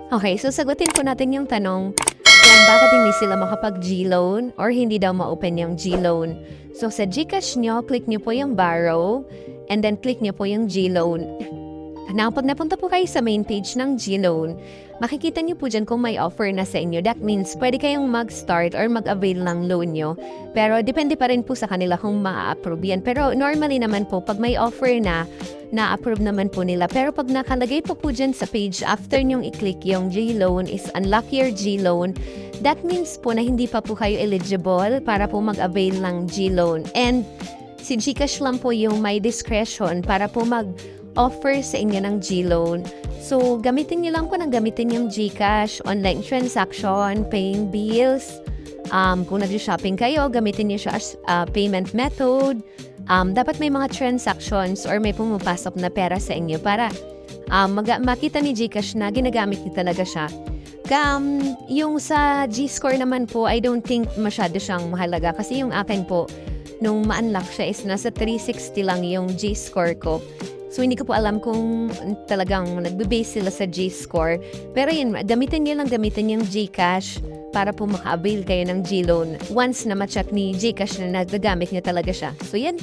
Okay, so sagutin po natin yung tanong kung bakit hindi sila makapag-GLoan or hindi daw ma-open yung GLoan. So sa GCash nyo, click nyo po yung borrow and then click nyo po yung GLoan. Now, pag napunta po kayo sa main page ng GLoan, makikita nyo po dyan kung may offer na sa inyo. That means, pwede kayong mag-start or mag-avail ng loan nyo. Pero, depende pa rin po sa kanila kung ma-approve yan. Pero, normally naman po, pag may offer na-approve naman po nila. Pero, pag nakalagay po dyan sa page, after nyong i-click yung GLoan is unlock your GLoan, that means po na hindi pa po kayo eligible para po mag-avail ng GLoan. And, si GCash lang po yung may discretion para po offer sa inyo ng GLoan. So, gamitin nyo lang po ng gamitin yung GCash, online transaction, paying bills. Kung nag-shopping kayo, gamitin nyo siya as payment method. Dapat may mga transactions or may pumapasok na pera sa inyo para makita ni GCash na ginagamit nyo talaga siya. Yung sa G-score naman po, I don't think masyado siyang mahalaga kasi yung akin po, nung ma-unlock siya is nasa 360 lang yung G-score ko. So, hindi ko po alam kung talagang nagbe-base sila sa G-score. Pero yun, gamitin yung GCash para po maka-avail kayo ng GLoan once na ma-check ni GCash na nagagamit niya talaga siya. So, yan.